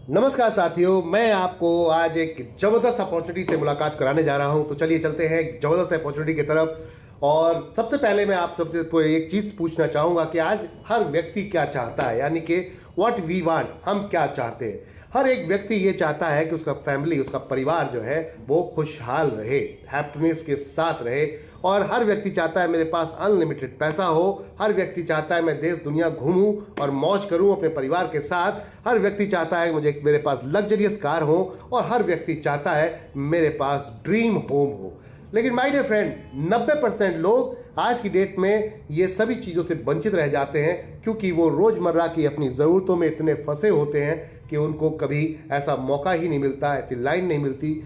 नमस्कार साथियों, मैं आपको आज एक जबरदस्त अपॉर्चुनिटी से मुलाकात कराने जा रहा हूं। तो चलिए चलते हैं एक जबरदस्त अपॉर्चुनिटी की तरफ। और सबसे पहले मैं आप सबसे एक चीज पूछना चाहूंगा कि आज हर व्यक्ति क्या चाहता है, यानी कि व्हाट वी वांट, हम क्या चाहते हैं। हर एक व्यक्ति ये चाहता है कि उसका फैमिली, उसका परिवार जो है वो खुशहाल रहे, हैप्पीनेस के साथ रहे। और हर व्यक्ति चाहता है मेरे पास अनलिमिटेड पैसा हो। हर व्यक्ति चाहता है मैं देश दुनिया घूमूं और मौज करूं अपने परिवार के साथ। हर व्यक्ति चाहता है मुझे मेरे पास लग्जरियस कार हो। और हर व्यक्ति चाहता है मेरे पास ड्रीम होम हो। लेकिन माय डियर फ्रेंड, 90% लोग आज की डेट में ये सभी चीज़ों से वंचित रह जाते हैं, क्योंकि वो रोज़मर्रा की अपनी ज़रूरतों में इतने फंसे होते हैं कि उनको कभी ऐसा मौका ही नहीं मिलता, ऐसी लाइन नहीं मिलती।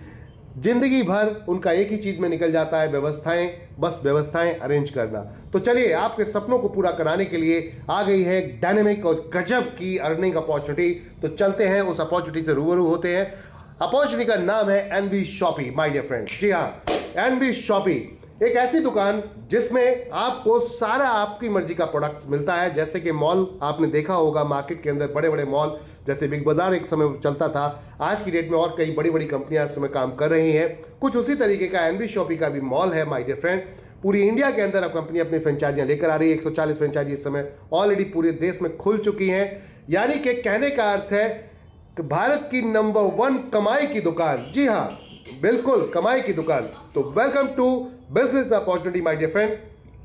जिंदगी भर उनका एक ही चीज में निकल जाता है, व्यवस्थाएं, बस व्यवस्थाएं अरेंज करना। तो चलिए, आपके सपनों को पूरा कराने के लिए आ गई है डायनेमिक और गजब की अर्निंग अपॉर्चुनिटी। तो चलते हैं, उस अपॉर्चुनिटी से रूबरू होते हैं। अपॉर्चुनिटी का नाम है NB Shoppy my dear friend. जी हाँ, एनबी शॉपी एक ऐसी दुकान जिसमें आपको सारा आपकी मर्जी का प्रोडक्ट्स मिलता है। जैसे कि मॉल आपने देखा होगा, मार्केट के अंदर बड़े बड़े मॉल जैसे बिग बाजार एक समय चलता था, आज की डेट में और कई बड़ी बड़ी कंपनियां इस समय काम कर रही हैं। कुछ उसी तरीके का एनबी शॉपी का भी मॉल है माय डियर फ्रेंड। पूरी इंडिया के अंदर अब कंपनी अपनी फ्रेंचाइजियां लेकर आ रही है। 140 फ्रेंचाइजी इस समय ऑलरेडी पूरे देश में खुल चुकी हैं। यानी कि कहने का अर्थ है कि भारत की नंबर 1 कमाई की दुकान, जी हाँ बिल्कुल कमाई की दुकान। तो welcome to business opportunity my dear friend.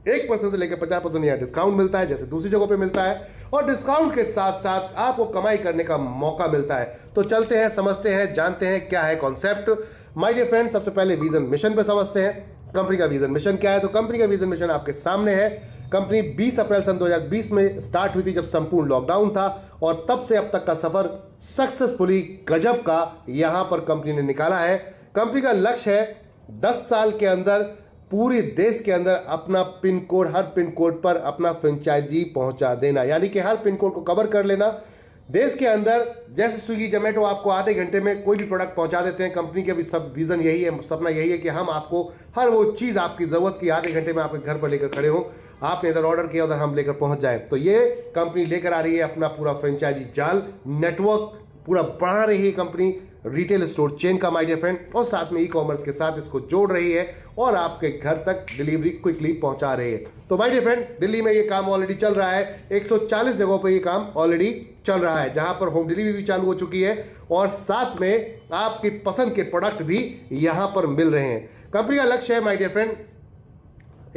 1% से लेकर 50% यहाँ डिस्काउंट मिलता है, जैसे दूसरी जगहों पे मिलता है। और डिस्काउंट के साथ साथ आपको कमाई करने का मौका मिलता है। तो चलते हैं, समझते हैं, जानते हैं क्या है कॉन्सेप्ट माय डियर फ्रेंड। सबसे पहले विजन मिशन पे समझते हैं, कंपनी का विजन मिशन क्या है। तो कंपनी का विजन मिशन आपके सामने है। कंपनी 20 अप्रैल सन 2020 में स्टार्ट हुई थी, जब संपूर्ण लॉकडाउन था। और तब से अब तक का सफर सक्सेसफुली गजब का यहां पर कंपनी ने निकाला है। कंपनी का लक्ष्य है 10 साल के अंदर पूरे देश के अंदर अपना pin code, her pin code पर अपना फ्रेंचाइजी पहुंचा देना, यानी कि हर पिन कोड को कवर कर लेना देश के अंदर। जैसे स्विगी जोमेटो आपको आधे घंटे में कोई भी प्रोडक्ट पहुंचा देते हैं, कंपनी का भी सब विजन यही है, सपना यही है कि हम आपको हर वो चीज़ आपकी ज़रूरत की आधे घंटे में आपके घर पर लेकर खड़े हो। आपने इधर ऑर्डर किया, उधर हम लेकर पहुंच जाए। तो ये कंपनी लेकर आ रही है अपना पूरा फ्रेंचाइजी जाल नेटवर्क पूरा बढ़ा रही है कंपनी, रिटेल स्टोर चेन का माय डियर फ्रेंड। और साथ में ई कॉमर्स के साथ इसको जोड़ रही है और आपके घर तक डिलीवरी क्विकली पहुंचा रही है। तो माय डियर फ्रेंड, दिल्ली में ये काम ऑलरेडी चल रहा है। 140 जगहों पे ये काम ऑलरेडी चल रहा है, जहां पर होम डिलीवरी भी चालू हो चुकी है। और साथ में आपकी पसंद के प्रोडक्ट भी यहां पर मिल रहे हैं। कंपनी का लक्ष्य है माय डियर फ्रेंड,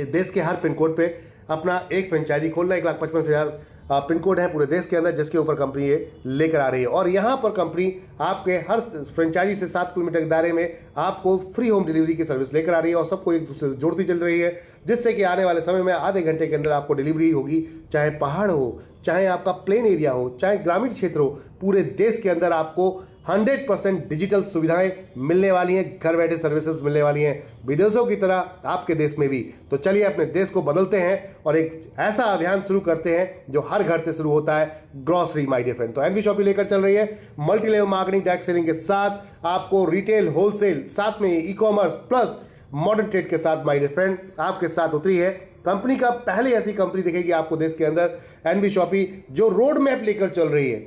देश के हर पिन कोड पे अपना एक फ्रेंचाइजी खोलना। 1,55,000 पिन कोड है पूरे देश के अंदर, जिसके ऊपर कंपनी ये लेकर आ रही है। और यहाँ पर कंपनी आपके हर फ्रेंचाइजी से 7 किलोमीटर के दायरे में आपको फ्री होम डिलीवरी की सर्विस लेकर आ रही है। और सबको एक दूसरे से जोड़ती चल रही है, जिससे कि आने वाले समय में आधे घंटे के अंदर आपको डिलीवरी होगी। चाहे पहाड़ हो, चाहे आपका प्लेन एरिया हो, चाहे ग्रामीण क्षेत्र हो, पूरे देश के अंदर आपको 100% डिजिटल सुविधाएं मिलने वाली हैं, घर बैठे सर्विसेज मिलने वाली हैं, विदेशों की तरह आपके देश में भी। तो चलिए अपने देश को बदलते हैं और एक ऐसा अभियान शुरू करते हैं जो हर घर से शुरू होता है, ग्रोसरी माय डियर फ्रेंड। तो एनबी शॉपी लेकर चल रही है multi level marketing, direct selling के साथ आपको रिटेल, होलसेल, साथ में e commerce plus modern trade के साथ माय डियर फ्रेंड आपके साथ उतरी है। कंपनी का पहले ऐसी कंपनी दिखेगी आपको देश के अंदर, एनबी शॉपी, जो रोड मैप लेकर चल रही है,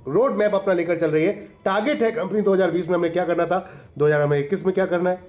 रोड मैप अपना लेकर चल रही है। टारगेट है कंपनी 2020 में हमें क्या करना था, 2021 में क्या करना है।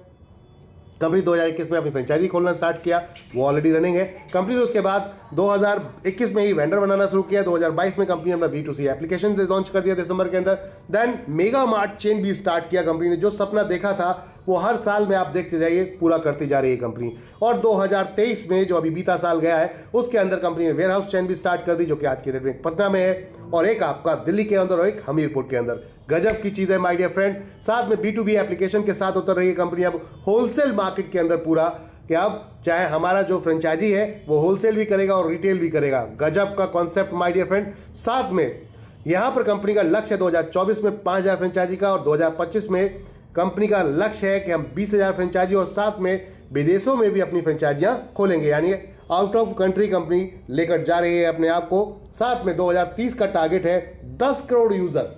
कंपनी 2021 में अपनी फ्रेंचाइजी खोलना स्टार्ट किया, वो ऑलरेडी रनिंग है। कंपनी ने उसके बाद 2021 में ही वेंडर बनाना शुरू किया। 2022 में कंपनी ने अपना B2C एप्लीकेशन लॉन्च कर दिया दिसंबर के अंदर। देन मेगा मार्ट चेन भी स्टार्ट किया कंपनी ने। जो सपना देखा था वो हर साल में आप देखते जाइए पूरा करती जा रही है कंपनी। और 2023 में जो अभी बीता साल गया है, उसके अंदर कंपनी ने वेयर हाउस चेन भी स्टार्ट कर दी, जो कि आज की डेट में पटना में है और एक आपका दिल्ली के अंदर और एक हमीरपुर के अंदर। गजब की चीज है माय डियर फ्रेंड। साथ में B2B एप्लीकेशन के साथ उतर रही है कंपनी अब होलसेल मार्केट के अंदर पूरा, कि अब चाहे हमारा जो फ्रेंचाइजी है वो होलसेल भी करेगा और रिटेल भी करेगा। गजब का कॉन्सेप्ट माय डियर फ्रेंड। साथ में यहां पर कंपनी का लक्ष्य है 2024 में 5,000 फ्रेंचाइजी का, और 2025 में कंपनी का लक्ष्य है कि हम 20,000 फ्रेंचाइजी और साथ में विदेशों में भी अपनी फ्रेंचाइजियां खोलेंगे, यानी आउट ऑफ कंट्री कंपनी लेकर जा रही है अपने आप को। साथ में 2030 का टारगेट है 10 करोड़ यूजर,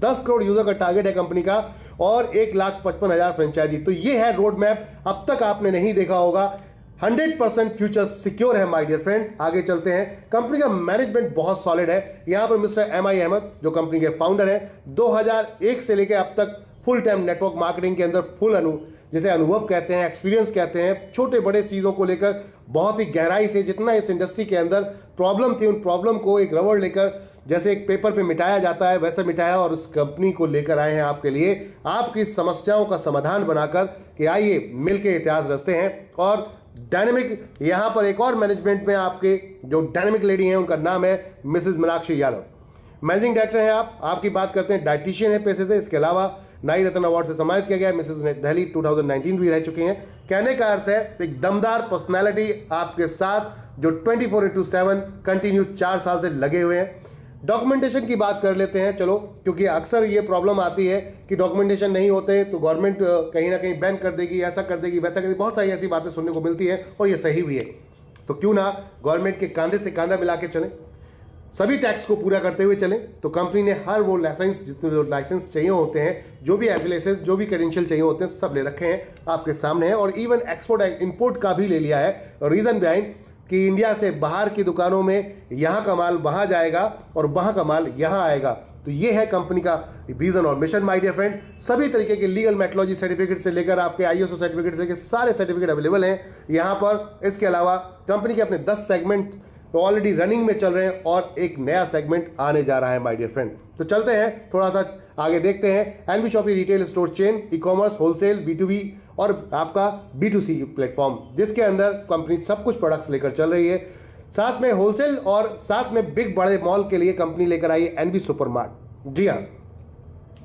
10 करोड़ यूजर का टारगेट है कंपनी का, और 1,55,000 फ्रेंचाइजी। तो ये है रोड मैप। अब तक आपने नहीं देखा होगा 100% फ्यूचर सिक्योर है माय डियर फ्रेंड। आगे चलते हैं। कंपनी का मैनेजमेंट बहुत सॉलिड है। यहां पर मिस्टर MI अहमद जो कंपनी के फाउंडर हैं, 2001 से लेकर अब तक फुल टाइम नेटवर्क मार्केटिंग के अंदर फुल जिसे अनुभव कहते हैं, एक्सपीरियंस कहते हैं, छोटे बड़े चीज़ों को लेकर बहुत ही गहराई से, जितना इस इंडस्ट्री के अंदर प्रॉब्लम थी उन प्रॉब्लम को एक रबड़ लेकर जैसे एक पेपर पे मिटाया जाता है वैसे मिटाया और उस कंपनी को लेकर आए हैं आपके लिए, आपकी समस्याओं का समाधान बनाकर कि आइए मिलके इतिहास रचते हैं। और डायनेमिक यहां पर एक और मैनेजमेंट में आपके जो डायनेमिक लेडी हैं उनका नाम है Mrs Meenakshi Yadav. Managing director हैं आप। आपकी बात करते हैं डाइटिशियन है पेशे से, इसके अलावा नाई रत्न अवार्ड से सम्मानित किया गया है। मिसेज दिल्ली 2019 भी रह चुकी हैं। कहने का अर्थ है एक दमदार पर्सनैलिटी आपके साथ जो 24/7 कंटिन्यू 4 साल से लगे हुए हैं। डॉक्यूमेंटेशन की बात कर लेते हैं चलो, क्योंकि अक्सर ये प्रॉब्लम आती है कि डॉक्यूमेंटेशन नहीं होते तो गवर्नमेंट कहीं ना कहीं बैन कर देगी, ऐसा कर देगी, वैसा कर देगी, बहुत सारी ऐसी बातें सुनने को मिलती है और ये सही भी है। तो क्यों ना गवर्नमेंट के कंधे से कंधा मिला के चलें, सभी टैक्स को पूरा करते हुए चलें। तो कंपनी ने हर वो लाइसेंस, जितने लाइसेंस चाहिए होते हैं, जो भी एफिलिएशंस, जो भी क्रेडेंशियल चाहिए होते हैं, सब ले रखे हैं आपके सामने है। और इवन एक्सपोर्ट इंपोर्ट का भी ले लिया है। रीजन बिहाइंड कि इंडिया से बाहर की दुकानों में यहाँ का माल वहाँ जाएगा और वहाँ का माल यहाँ आएगा। तो ये है कंपनी का विजन और मिशन माय डियर फ्रेंड। सभी तरीके के लीगल मेट्रोलॉजी सर्टिफिकेट से लेकर आपके ISO सर्टिफिकेट से लेकर सारे सर्टिफिकेट अवेलेबल हैं यहाँ पर। इसके अलावा कंपनी के अपने 10 सेगमेंट तो ऑलरेडी रनिंग में चल रहे हैं और एक नया सेगमेंट आने जा रहा है माय डियर फ्रेंड। तो चलते हैं थोड़ा सा आगे देखते हैं। NB shoppe retail store chain, e-commerce, wholesale, B2B और आपका B2C प्लेटफॉर्म, जिसके अंदर कंपनी सब कुछ प्रोडक्ट्स लेकर चल रही है। साथ में होलसेल और साथ में बिग बड़े मॉल के लिए कंपनी लेकर आई है NB सुपरमार्ट। जी हाँ,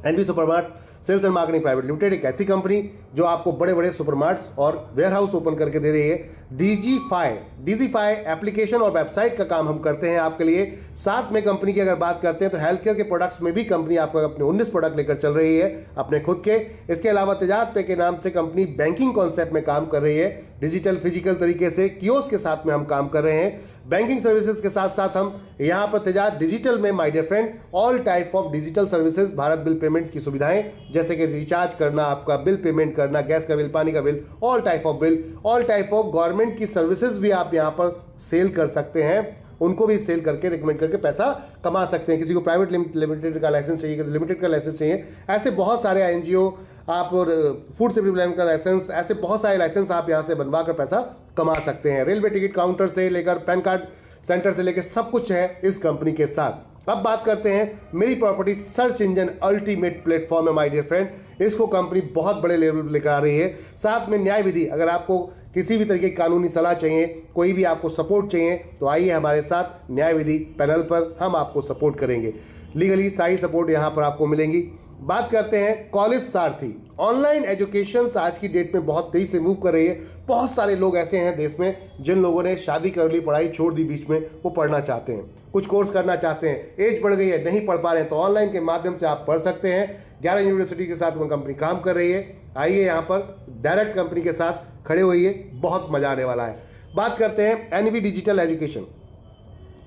NB supermart sales and marketing private limited एक ऐसी कंपनी जो आपको बड़े बड़े सुपरमार्ट्स और वेयरहाउस ओपन करके दे रही है। डीजीफाई एप्लीकेशन और वेबसाइट का काम हम करते हैं आपके लिए। साथ में कंपनी की अगर बात करते हैं तो हेल्थ केयर के प्रोडक्ट्स में भी कंपनी आपको अपने 19 प्रोडक्ट लेकर चल रही है अपने खुद के। इसके अलावा तिजारत पे के नाम से कंपनी बैंकिंग कॉन्सेप्ट में काम कर रही है। डिजिटल फिजिकल तरीके से कियोस्क के साथ में हम काम कर रहे हैं। बैंकिंग सर्विसेज के साथ साथ हम यहाँ पर तिजारत डिजिटल में my dear friend all type of digital services, Bharat bill payment की सुविधाएं, जैसे कि रिचार्ज करना, आपका बिल पेमेंट करना, गैस का बिल, पानी का bill, all type of bill, all type of government की सर्विसेज भी आप यहाँ पर सेल कर सकते हैं। उनको भी सेल करके रिकमेंड करके पैसा कमा सकते हैं। किसी को प्राइवेट लिमिटेड का लाइसेंस चाहिए, किसी लिमिटेड का लाइसेंस चाहिए, ऐसे बहुत सारे NGO आप और फूड सेफ्टी प्लान का लाइसेंस, ऐसे बहुत सारे लाइसेंस आप यहाँ से बनवा कर पैसा कमा सकते हैं। रेलवे टिकट काउंटर से लेकर पैन कार्ड सेंटर से लेकर सब कुछ है इस कंपनी के साथ। अब बात करते हैं मेरी property search engine ultimate platform है माय डियर फ्रेंड। इसको कंपनी बहुत बड़े लेवल पर लेकर आ रही है। साथ में न्याय विधि, अगर आपको किसी भी तरीके की कानूनी सलाह चाहिए, कोई भी आपको सपोर्ट चाहिए, तो आइए हमारे साथ न्याय विधि पैनल पर, हम आपको सपोर्ट करेंगे। लीगली सारी सपोर्ट यहाँ पर आपको मिलेंगी। बात करते हैं कॉलेज सारथी। ऑनलाइन एजुकेशन आज की डेट में बहुत तेजी से मूव कर रही है। बहुत सारे लोग ऐसे हैं देश में जिन लोगों ने शादी कर ली, पढ़ाई छोड़ दी बीच में, वो पढ़ना चाहते हैं, कुछ कोर्स करना चाहते हैं, एज बढ़ गई है, नहीं पढ़ पा रहे हैं, तो ऑनलाइन के माध्यम से आप पढ़ सकते हैं। 11 यूनिवर्सिटी के साथ वो कंपनी काम कर रही है। आइए यहाँ पर डायरेक्ट कंपनी के साथ खड़े होइए, बहुत मजा आने वाला है। बात करते हैं NV digital education.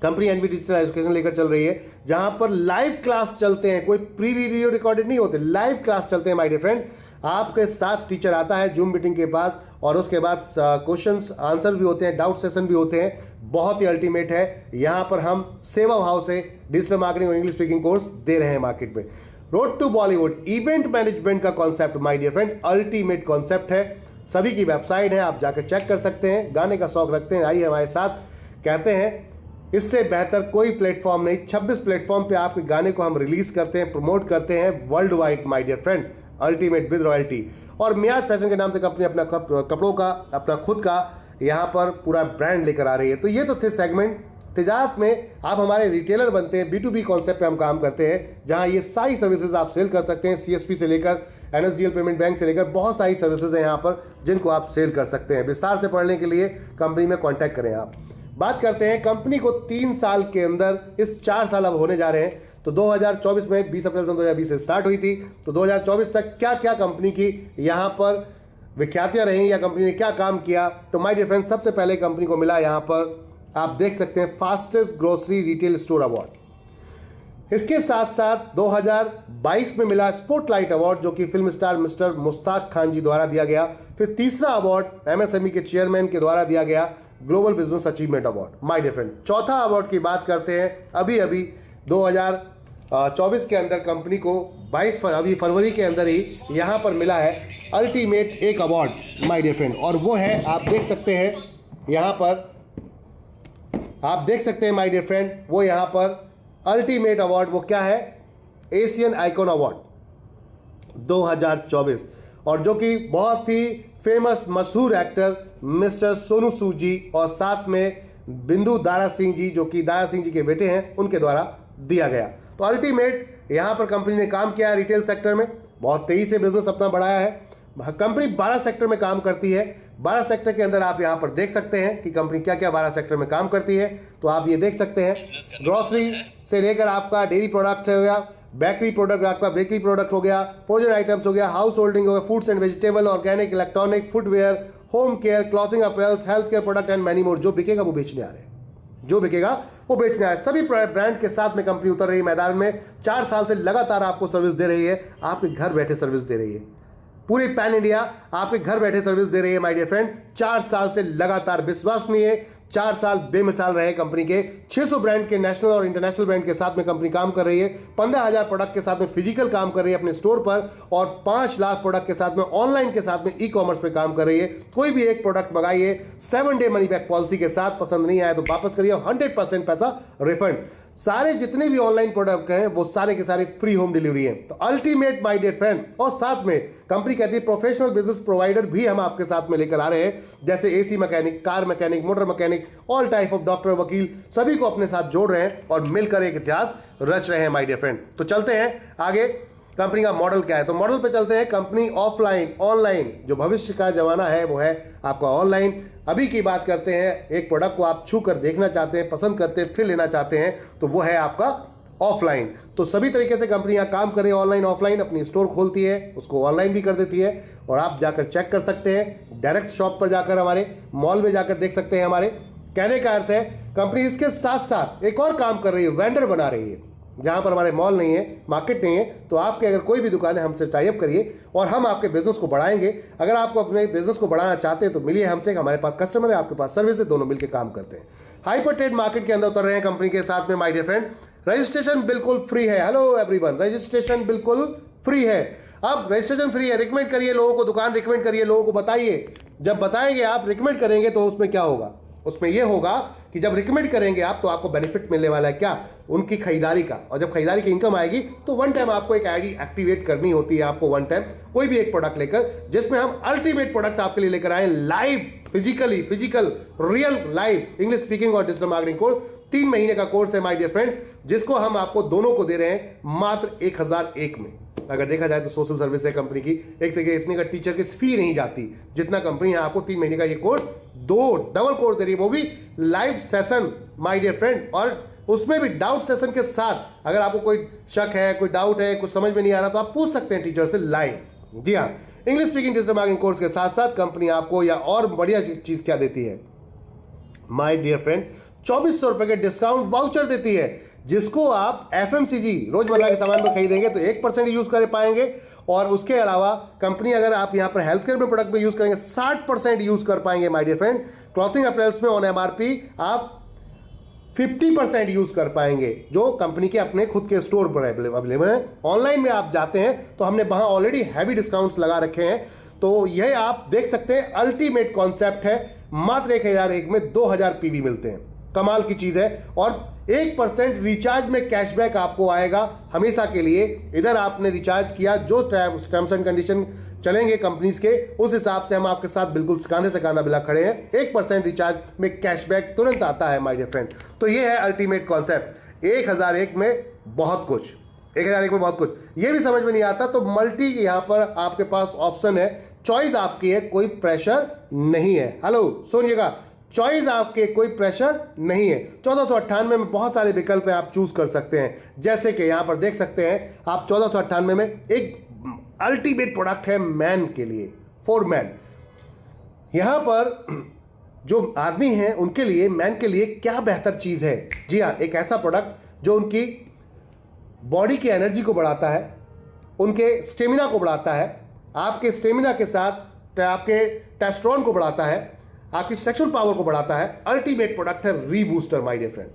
Company NV digital education लेकर चल रही है, जहां पर लाइव क्लास चलते हैं, कोई प्री वीडियो रिकॉर्डेड नहीं होते, लाइव क्लास चलते हैं माय डियर फ्रेंड। आपके साथ टीचर आता है जूम मीटिंग के बाद और उसके बाद क्वेश्चंस आंसर भी होते हैं, डाउट सेशन भी होते हैं। बहुत ही अल्टीमेट है। यहाँ पर हम सेवा भाव से डिजिटल मार्केटिंग और इंग्लिश स्पीकिंग कोर्स दे रहे हैं मार्केट में। Road to Bollywood event management का concept my dear friend ultimate concept है। सभी की वेबसाइट है, आप जाकर चेक कर सकते हैं। गाने का शौक रखते हैं, आइए हमारे साथ। कहते हैं इससे बेहतर कोई प्लेटफॉर्म नहीं। 26 प्लेटफॉर्म पे आपके गाने को हम रिलीज करते हैं, प्रमोट करते हैं world wide my dear friend, ultimate with royalty. और मियाज फैशन के नाम से कंपनी अपना कपड़ों का, अपना खुद का यहाँ पर पूरा ब्रांड लेकर आ रही है। तो ये तो थे सेगमेंट। तिजारत में आप हमारे रिटेलर बनते हैं, B2B कॉन्सेप्ट पे हम काम करते हैं, जहां ये सारी सर्विसेज आप सेल कर सकते हैं। CSP से लेकर NSDL पेमेंट बैंक से लेकर बहुत सारी सर्विसेज हैं यहाँ पर जिनको आप सेल कर सकते हैं। विस्तार से पढ़ने के लिए कंपनी में कॉन्टैक्ट करें आप। बात करते हैं कंपनी को 3 साल के अंदर, इस 4 साल अब होने जा रहे हैं। तो 2024 में 20 अप्रैल 2020 से स्टार्ट हुई थी, तो 2024 तक क्या क्या कंपनी की यहाँ पर विख्यातियाँ रहीं या कंपनी ने क्या काम किया। तो माय डियर फ्रेंड्स, सबसे पहले कंपनी को मिला यहाँ पर, आप देख सकते हैं, fastest grocery retail store award. इसके साथ साथ 2022 में मिला स्पॉटलाइट अवार्ड, जो कि film star mister Mushtaq Khan ji द्वारा दिया गया। फिर तीसरा अवार्ड एमएसएमई के चेयरमैन के द्वारा दिया गया, global business achievement award. My dear friend, चौथा अवार्ड की बात करते हैं, अभी 2024 के अंदर कंपनी को 22 अभी फरवरी के अंदर ही यहाँ पर मिला है अल्टीमेट एक अवार्ड माय डियर फ्रेंड, और वो है, आप देख सकते हैं यहाँ पर, आप देख सकते हैं माय डियर फ्रेंड, वो यहाँ पर अल्टीमेट अवार्ड वो क्या है, एशियन आइकॉन अवार्ड 2024, और जो कि बहुत ही फेमस मशहूर एक्टर मिस्टर सोनू सूद जी और साथ में बिंदु दारा सिंह जी, जो कि दारा सिंह जी के बेटे हैं, उनके द्वारा दिया गया। तो अल्टीमेट यहाँ पर कंपनी ने काम किया है रिटेल सेक्टर में, बहुत तेजी से बिजनेस अपना बढ़ाया है। कंपनी 12 सेक्टर में काम करती है। 12 सेक्टर के अंदर आप यहाँ पर देख सकते हैं कि कंपनी क्या क्या 12 सेक्टर में काम करती है। तो आप ये देख सकते हैं, ग्रोसरी से लेकर आपका डेयरी प्रोडक्ट हो गया, बेकरी प्रोडक्ट आपका बेकरी प्रोडक्ट हो गया, फ्रोजन आइटम्स हो गया, हाउस होल्डिंग हो गया, foods and vegetable, organic, electronic, footwear, home care, clothing appears, health care product and many more. जो बिकेगा वो बेचने आ रहे हैं, जो बिकेगा वो बेचने आ रहे हैं। सभी ब्रांड के साथ में कंपनी उतर रही है मैदान में। 4 साल से लगातार आपको सर्विस दे रही है, आपके घर बैठे सर्विस दे रही है, पूरे पैन इंडिया आपके घर बैठे सर्विस दे रही है माय डियर फ्रेंड। 4 साल से लगातार, विश्वास नहीं है, 4 साल बेमिसाल रहे कंपनी के। 600 ब्रांड के नेशनल और इंटरनेशनल ब्रांड के साथ में कंपनी काम कर रही है। 15,000 प्रोडक्ट के साथ में फिजिकल काम कर रही है अपने स्टोर पर, और 5 लाख प्रोडक्ट के साथ में ऑनलाइन के साथ में ई-कॉमर्स पे काम कर रही है। कोई भी एक प्रोडक्ट मंगाइए 7 डे मनी बैक पॉलिसी के साथ, पसंद नहीं आया तो वापस करिए, 100% पैसा रिफंड। सारे जितने भी ऑनलाइन प्रोडक्ट हैं वो सारे के सारे फ्री होम डिलीवरी हैं। तो अल्टीमेट माय डियर फ्रेंड, और साथ में कंपनी कहती है प्रोफेशनल बिजनेस प्रोवाइडर भी हम आपके साथ में लेकर आ रहे हैं, जैसे AC mechanic, car mechanic, motor mechanic, all type of doctor, वकील, सभी को अपने साथ जोड़ रहे हैं और मिलकर एक इतिहास रच रहे हैं माय डियर फ्रेंड। तो चलते हैं आगे, कंपनी का मॉडल क्या है, तो मॉडल पे चलते हैं। कंपनी ऑफलाइन, ऑनलाइन, जो भविष्य का जमाना है वो है आपका ऑनलाइन। अभी की बात करते हैं, एक प्रोडक्ट को आप छू कर देखना चाहते हैं, पसंद करते हैं, फिर लेना चाहते हैं, तो वो है आपका ऑफलाइन। तो सभी तरीके से कंपनी यहाँ काम करे, ऑनलाइन ऑफलाइन, अपनी स्टोर खोलती है, उसको ऑनलाइन भी कर देती है, और आप जाकर चेक कर सकते हैं, डायरेक्ट शॉप पर जाकर, हमारे मॉल में जाकर देख सकते हैं। हमारे कहने का अर्थ है कंपनी इसके साथ साथ एक और काम कर रही है, वेंडर बना रही है। जहां पर हमारे मॉल नहीं है, मार्केट नहीं है, तो आपके अगर कोई भी दुकान है, हमसे टाई अप करिए और हम आपके बिजनेस को बढ़ाएंगे। अगर आपको अपने बिजनेस को बढ़ाना चाहते हैं तो मिलिए हमसे, हमारे पास कस्टमर है, आपके पास सर्विस है, दोनों मिलकर काम करते हैं। हाइपर ट्रेड मार्केट के अंदर उतर रहे हैं कंपनी के साथ में माय डियर फ्रेंड। रजिस्ट्रेशन बिल्कुल फ्री है। हेलो एवरीवन, रजिस्ट्रेशन बिल्कुल फ्री है। अब रजिस्ट्रेशन फ्री है, रिकमेंड करिए लोगों को, दुकान रिकमेंड करिए लोगों को, बताइए। जब बताएंगे आप, रिकमेंड करेंगे, तो उसमें क्या होगा, उसमें यह होगा कि जब रिकमेंड करेंगे आप तो आपको बेनिफिट मिलने वाला है, क्या, उनकी खरीदारी का। और जब खरीदारी की इनकम आएगी तो वन टाइम आपको एक आईडी एक्टिवेट करनी होती है, आपको वन टाइम कोई भी एक प्रोडक्ट लेकर, जिसमें हम अल्टीमेट प्रोडक्ट आपके लिए लेकर आए, live, physical real live English speaking और डिजिटल मार्केटिंग कोर्स। 3 महीने का कोर्स है माय डियर फ्रेंड, जिसको हम आपको दोनों को दे रहे हैं मात्र 1001 में। अगर देखा जाए तो सोशल सर्विस है कंपनी की, एक तरीके इतने का टीचर की फी नहीं जाती जितना कंपनी है आपको 3 महीने का ये कोर्स, 2 डबल कोर्स दे रही है, वो भी live session my dear friend, और उसमें भी डाउट सेशन के साथ। अगर आपको कोई शक है, कोई डाउट है, कुछ समझ में नहीं आ रहा, तो आप पूछ सकते हैं टीचर से लाइव। जी हाँ, English speaking digital marketing course के साथ साथ कंपनी आपको या और बढ़िया चीज क्या देती है माय डियर फ्रेंड, 2400 रुपए के डिस्काउंट वाउचर देती है, जिसको आप एफएमसीजी रोजमर्रा के सामान में खरीदेंगे तो 1% यूज कर पाएंगे, और उसके अलावा कंपनी अगर आप यहां पर हेल्थ केयर में प्रोडक्ट में यूज करेंगे 60% यूज कर पाएंगे my dear friend. Clothing appears में ऑन एमआरपी आप 50% यूज कर पाएंगे, जो कंपनी के अपने खुद के स्टोर पर अवेलेबल है। ऑनलाइन में आप जाते हैं तो हमने वहां ऑलरेडी हैवी डिस्काउंट्स लगा रखे हैं, तो यह आप देख सकते हैं। अल्टीमेट कॉन्सेप्ट है, मात्र 1001 में 2000 पीवी मिलते हैं, कमाल की चीज है। और 1% रिचार्ज में कैशबैक आपको आएगा हमेशा के लिए। इधर आपने रिचार्ज किया, जो टर्म्स एंड कंडीशन चलेंगे कंपनीज के, उस हिसाब से हम आपके साथ बिल्कुल कांधे से कांधा मिला खड़े हैं। 1% रिचार्ज में कैशबैक तुरंत आता है माय डियर फ्रेंड। तो ये है अल्टीमेट कॉन्सेप्ट। 1001 में बहुत कुछ, 1001 में बहुत कुछ। ये भी समझ में नहीं आता तो मल्टी यहाँ पर आपके पास ऑप्शन है, चॉइस आपकी है, कोई प्रेशर नहीं है। हेलो सुनिएगा, चॉइस आपके, कोई प्रेशर नहीं है। 1498 में बहुत सारे विकल्प हैं, आप चूज कर सकते हैं। जैसे कि यहां पर देख सकते हैं आप, 1498 में एक अल्टीमेट प्रोडक्ट है मैन के लिए, फॉर मैन। यहां पर जो आदमी हैं उनके लिए, मैन के लिए क्या बेहतर चीज है। जी हाँ, एक ऐसा प्रोडक्ट जो उनकी बॉडी की एनर्जी को बढ़ाता है, उनके स्टेमिना को बढ़ाता है, आपके स्टेमिना के साथ आपके टेस्टोस्टेरोन को बढ़ाता है, आपकी सेक्सुअल पावर को बढ़ाता है। अल्टीमेट प्रोडक्ट है rebooster my dear friend,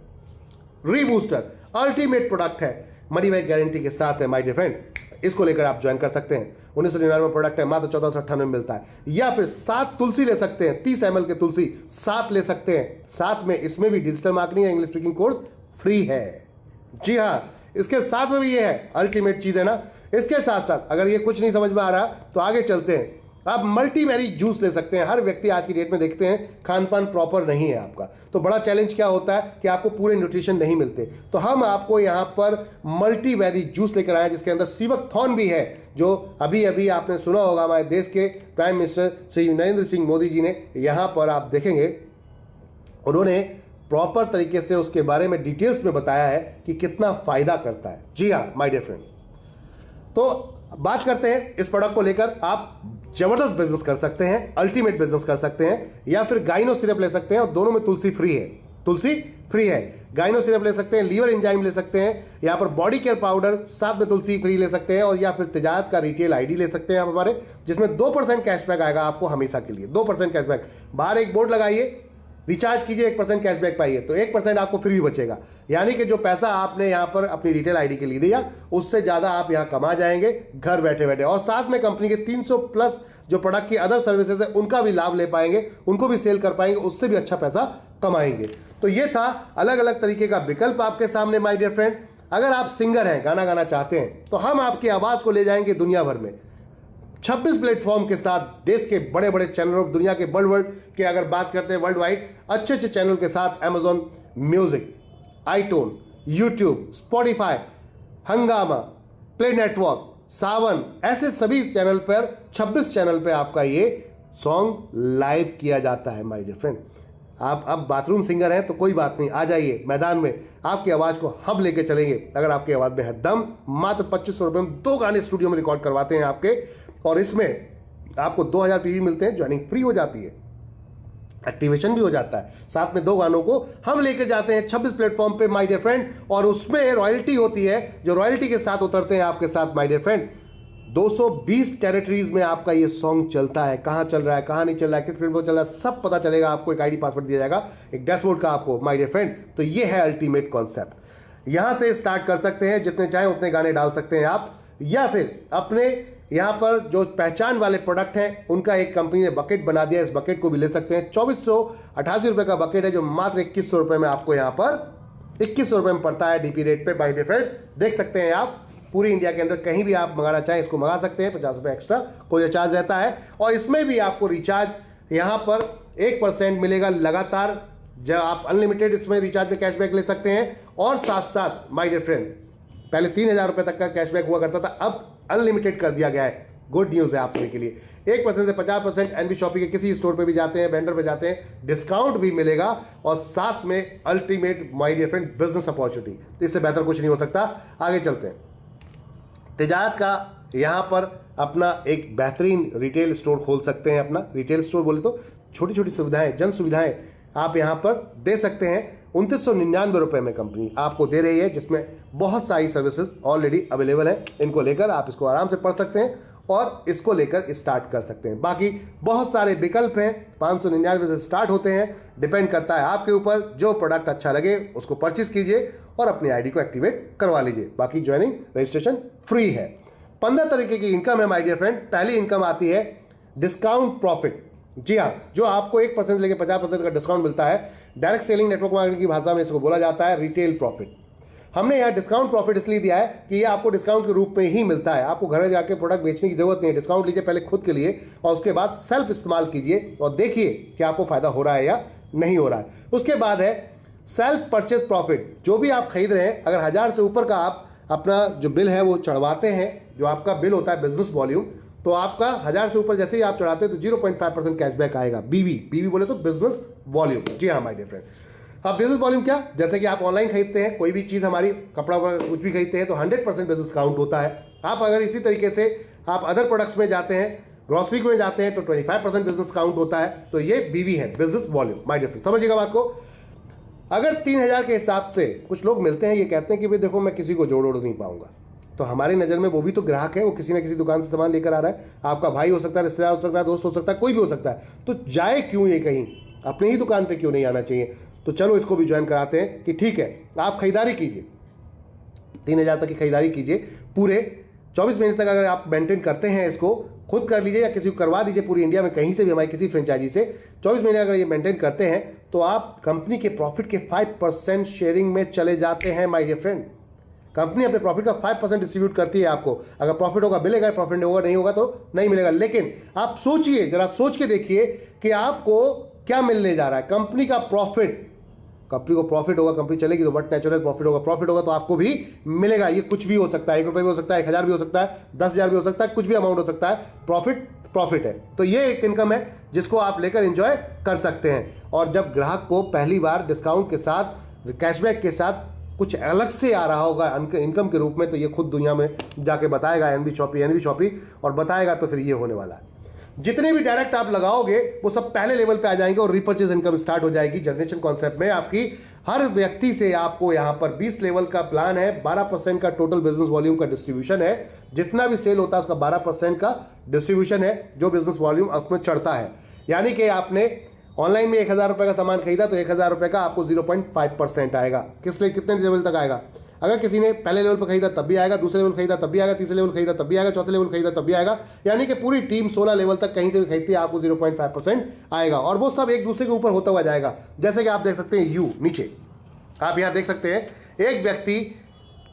rebooster ultimate product है, मनी बैक गारंटी के साथ है माय डियर फ्रेंड। इसको लेकर आप ज्वाइन कर सकते हैं। 1999 प्रोडक्ट है, मात्र 1498 में मिलता है। या फिर 7 तुलसी ले सकते हैं, 30 ml के तुलसी 7 ले सकते हैं। साथ में इसमें भी डिजिटल मार्केटिंग या इंग्लिश स्पीकिंग कोर्स फ्री है। जी हाँ, इसके साथ में भी ये है, अल्टीमेट चीज है ना। इसके साथ साथ अगर ये कुछ नहीं समझ में आ रहा तो आगे चलते हैं। आप मल्टीबेरी जूस ले सकते हैं। हर व्यक्ति आज की डेट में देखते हैं खान पान प्रॉपर नहीं है आपका, तो बड़ा चैलेंज क्या होता है कि आपको पूरे न्यूट्रिशन नहीं मिलते। तो हम आपको यहाँ पर मल्टीबेरी जूस लेकर आए जिसके अंदर सीवकथॉर्न भी है, जो अभी अभी आपने सुना होगा हमारे देश के प्राइम मिनिस्टर श्री नरेंद्र सिंह मोदी जी ने यहाँ पर आप देखेंगे उन्होंने प्रॉपर तरीके से उसके बारे में डिटेल्स में बताया है कि कितना फायदा करता है। जी हाँ माय डियर फ्रेंड, तो बात करते हैं इस प्रोडक्ट को लेकर। आप जबरदस्त बिजनेस कर सकते हैं, अल्टीमेट बिजनेस कर सकते हैं, या फिर गाइनो सिरप ले सकते हैं और दोनों में तुलसी फ्री है। तुलसी फ्री है, गाइनो सिरप ले सकते हैं, लीवर एंजाइम ले सकते हैं, यहाँ पर बॉडी केयर पाउडर साथ में तुलसी फ्री ले सकते हैं, और या फिर तिजारत का रिटेल आईडी ले सकते हैं आप हमारे, जिसमें 2% कैशबैक आएगा आपको हमेशा के लिए। 2% कैशबैक, बाहर एक बोर्ड लगाइए, रिचार्ज कीजिए 1% कैशबैक पाइए, तो 1% आपको फ्री बचेगा। यानी कि जो पैसा आपने यहाँ पर अपनी रिटेल आईडी के लिए दिया उससे ज़्यादा आप यहाँ कमा जाएंगे घर बैठे बैठे। और साथ में कंपनी के 300 प्लस जो प्रोडक्ट की अदर सर्विसेज है उनका भी लाभ ले पाएंगे, उनको भी सेल कर पाएंगे, उससे भी अच्छा पैसा कमाएंगे। तो ये था अलग अलग तरीके का विकल्प आपके सामने माय डियर फ्रेंड। अगर आप सिंगर हैं, गाना गाना चाहते हैं, तो हम आपकी आवाज़ को ले जाएंगे दुनिया भर में 26 प्लेटफॉर्म के साथ, देश के बड़े बड़े चैनलों, दुनिया के वर्ल्ड के अगर बात करते हैं वर्ल्ड वाइड अच्छे अच्छे चैनल के साथ, अमेजॉन म्यूजिक, आईटोन, यूट्यूब, स्पॉटिफाई, हंगामा, प्ले नेटवर्क, सावन, ऐसे सभी चैनल पर 26 चैनल पे आपका ये सॉन्ग लाइव किया जाता है माय डियर फ्रेंड। आप अब बाथरूम सिंगर हैं तो कोई बात नहीं, आ जाइए मैदान में, आपकी आवाज़ को हम लेके चलेंगे। अगर आपकी आवाज़ में है दम, मात्र 2500 रुपये में 2 गाने स्टूडियो में रिकॉर्ड करवाते हैं आपके, और इसमें आपको 2000 पीवी मिलते हैं, ज्वाइनिंग फ्री हो जाती है, एक्टिवेशन भी हो जाता है, साथ में 2 गानों को हम लेकर जाते हैं 26 प्लेटफॉर्म पे माय डियर फ्रेंड, और उसमें रॉयल्टी होती है, जो रॉयल्टी के साथ उतरते हैं आपके साथ माय डियर फ्रेंड। 220 टेरिटरीज में आपका ये सॉन्ग चलता है, कहाँ चल रहा है, कहाँ नहीं चल रहा है, किस प्लेटफॉर्म चल रहा है, सब पता चलेगा आपको। एक आईडी पासवर्ड दिया जाएगा, एक डैशबोर्ड का आपको माय डियर फ्रेंड। तो ये है अल्टीमेट कॉन्सेप्ट। यहां से स्टार्ट कर सकते हैं, जितने चाहे उतने गाने डाल सकते हैं आप, या फिर अपने यहाँ पर जो पहचान वाले प्रोडक्ट हैं उनका एक कंपनी ने बकेट बना दिया, इस बकेट को भी ले सकते हैं। 2488 रुपये का बकेट है, जो मात्र 2100 रुपये में आपको यहाँ पर 2100 रुपये में पड़ता है डीपी रेट पे बाय डिफरेंट। देख सकते हैं आप, पूरी इंडिया के अंदर कहीं भी आप मंगाना चाहें इसको मंगा सकते हैं, 50 रुपये एक्स्ट्रा कोई चार्ज रहता है। और इसमें भी आपको रिचार्ज यहाँ पर 1% मिलेगा लगातार, जब आप अनलिमिटेड इसमें रिचार्ज में कैशबैक ले सकते हैं। और साथ साथ माय डियर फ्रेंड, पहले 3000 रुपये तक का कैशबैक हुआ करता था, अब अनलिमिटेड कर दिया गया है। गुड न्यूज़ है आप सभी के लिए। 1% से 50% एनबी शॉपिंग के किसी स्टोर पे भी जाते हैं, वेंडर पे जाते हैं, डिस्काउंट भी मिलेगा, और साथ में ultimate my dear friend business opportunity. इससे बेहतर कुछ नहीं हो सकता। आगे चलते हैं। तिजारत का यहाँ पर अपना एक बेहतरीन रिटेल स्टोर खोल सकते हैं। अपना रिटेल स्टोर बोले तो छोटी छोटी सुविधाएं, जन सुविधाएं आप यहाँ पर दे सकते हैं। 2999 रुपये में कंपनी आपको दे रही है, जिसमें बहुत सारी सर्विसेज ऑलरेडी अवेलेबल है। इनको लेकर आप इसको आराम से पढ़ सकते हैं और इसको लेकर स्टार्ट कर सकते हैं। बाकी बहुत सारे विकल्प हैं, 599 से स्टार्ट होते हैं। डिपेंड करता है आपके ऊपर, जो प्रोडक्ट अच्छा लगे उसको परचेज कीजिए और अपनी आईडी को एक्टिवेट करवा लीजिए। बाकी ज्वाइनिंग रजिस्ट्रेशन फ्री है। 15 तरीके की इनकम है माय डियर फ्रेंड। पहली इनकम आती है डिस्काउंट प्रॉफिट। जी हाँ, जो आपको 1% लेके 50% का डिस्काउंट मिलता है। डायरेक्ट सेलिंग नेटवर्क मार्केटिंग की भाषा में इसको बोला जाता है रिटेल प्रॉफिट। हमने यहाँ डिस्काउंट प्रॉफिट इसलिए दिया है कि ये आपको डिस्काउंट के रूप में ही मिलता है। आपको घर जाके प्रोडक्ट बेचने की जरूरत नहीं है। डिस्काउंट लीजिए पहले खुद के लिए और उसके बाद सेल्फ इस्तेमाल कीजिए और देखिए कि आपको फायदा हो रहा है या नहीं हो रहा है। उसके बाद है सेल्फ परचेज प्रॉफिट। जो भी आप खरीद रहे हैं, अगर 1000 से ऊपर का आप अपना जो बिल है वो चढ़वाते हैं, जो आपका बिल होता है बिजनेस वॉल्यूम, तो आपका 1000 से ऊपर जैसे ही आप चढ़ाते हैं तो 0.5% कैशबैक आएगा। बीवी बोले तो बिजनेस वॉल्यूम। जी हाँ माय डियर फ्रेंड। अब बिजनेस वॉल्यूम क्या, जैसे कि आप ऑनलाइन खरीदते हैं कोई भी चीज़, हमारी कपड़ा कुछ भी खरीदते हैं तो 100% बिजनेस काउंट होता है। आप अगर इसी तरीके से आप अदर प्रोडक्ट्स में जाते हैं, ग्रोसरी में जाते हैं, तो 25% बिजनेस काउंट होता है। तो ये बीवी है, business volume my dear friend. समझिएगा बात को। अगर 3,000 के हिसाब से कुछ लोग मिलते हैं, ये कहते हैं कि भाई देखो मैं किसी को जोड़ नहीं पाऊंगा, तो हमारी नज़र में वो भी तो ग्राहक है, वो किसी ना किसी दुकान से सामान लेकर आ रहा है, आपका भाई हो सकता है, रिश्तेदार हो सकता है, दोस्त हो सकता है, कोई भी हो सकता है, तो जाए क्यों ये कहीं, अपनी ही दुकान पे क्यों नहीं आना चाहिए। तो चलो इसको भी ज्वाइन कराते हैं कि ठीक है आप खरीदारी कीजिए, 3,000 तक की खरीदारी कीजिए, पूरे 24 महीने तक अगर आप मेंटेन करते हैं, इसको खुद कर लीजिए या किसी को करवा दीजिए, पूरी इंडिया में कहीं से भी हमारी किसी फ्रेंचाइजी से 24 महीने अगर ये मेंटेन करते हैं तो आप कंपनी के प्रॉफिट के 5% शेयरिंग में चले जाते हैं माय डियर फ्रेंड। कंपनी अपने प्रॉफिट का 5% डिस्ट्रीब्यूट करती है आपको, अगर प्रॉफिट होगा मिलेगा, प्रॉफिट होगा नहीं होगा तो नहीं मिलेगा। लेकिन आप सोचिए, जरा सोच के देखिए कि आपको क्या मिलने जा रहा है। कंपनी का प्रॉफिट, कंपनी को प्रॉफिट होगा, कंपनी चलेगी तो बट नेचुरल प्रॉफिट होगा, प्रॉफिट होगा तो आपको भी मिलेगा। ये कुछ भी हो सकता है, 1 रुपये भी हो सकता है, 1,000 भी हो सकता है, 10,000 भी हो सकता है, कुछ भी अमाउंट हो सकता है, प्रॉफिट है। तो ये एक इनकम है जिसको आप लेकर एंजॉय कर सकते हैं। और जब ग्राहक को पहली बार डिस्काउंट के साथ, कैशबैक के साथ कुछ अलग से आ रहा होगा इनकम के रूप में, तो ये खुद दुनिया में जाके बताएगा एनबी शॉपी और बताएगा, तो फिर ये होने वाला है। जितने भी डायरेक्ट आप लगाओगे वो सब पहले लेवल पे आ जाएंगे और रिपर्चेज इनकम स्टार्ट हो जाएगी। जनरेशन कॉन्सेप्ट में आपकी हर व्यक्ति से आपको यहां पर 20 लेवल का प्लान है, 12% का टोटल बिजनेस वॉल्यूम का डिस्ट्रीब्यूशन है, जितना भी सेल होता है उसका 12% का डिस्ट्रीब्यूशन है जो बिजनेस वॉल्यूम उसमें चढ़ता है। यानी कि आपने ऑनलाइन में 1,000 रुपए का सामान खरीदा तो 1,000 रुपए का आपको 0.5% आएगा। किस लिए, कितने लेवल तक आएगा? अगर किसी ने पहले लेवल पर खरीदा तब भी आएगा, दूसरे लेवल खरीदा तब भी आएगा, तीसरे लेवल खरीदा तब भी आएगा, चौथे लेवल खरीदा तब भी आएगा। यानी कि पूरी टीम 16 लेवल तक कहीं से भी खरीदती है, आपको 0.5% आएगा। और वो सब एक दूसरे के ऊपर होता हुआ जाएगा। जैसे कि आप देख सकते हैं यू नीचे, आप यहां देख सकते हैं एक व्यक्ति,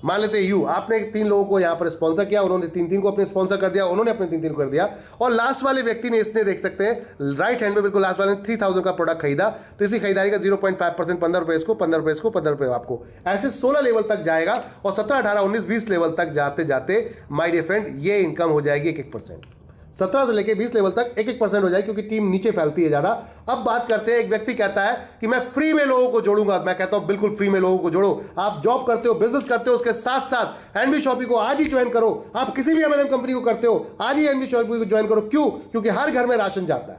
मान लेते हैं यू, आपने 3 लोगों को यहां पर स्पॉन्सर किया, उन्होंने 3 को अपने स्पॉन्सर कर दिया, उन्होंने अपने 3 को कर दिया। और लास्ट वाले व्यक्ति ने, इसने देख सकते हैं राइट हैंड में बिल्कुल लास्ट वाले ने 3,000 का प्रोडक्ट खरीदा, तो इसी खरीदारी का 0.5% 15 रुपए इसको, 15 रुपए इसको, 15 रुपए आपको, ऐसे 16 लेवल तक जाएगा। और 17, 18, 19, 20 लेवल तक जाते जाते माय डियर फ्रेंड ये इनकम हो जाएगी 1-1%। 17 से लेके 20 लेवल तक 1-1% हो जाएगी, क्योंकि टीम नीचे फैलती है ज्यादा। अब बात करते हैं, एक व्यक्ति कहता है कि मैं फ्री में लोगों को जोड़ूंगा। मैं कहता हूं बिल्कुल फ्री में लोगों को जोड़ो। आप जॉब करते हो, बिजनेस करते हो, उसके साथ साथ एनबी शॉपी को आज ही ज्वाइन करो। आप किसी भी एमएलएम कंपनी को करते हो, आज ही एनबी शॉपी को ज्वाइन करो। क्यों? क्योंकि हर घर में राशन जाता है।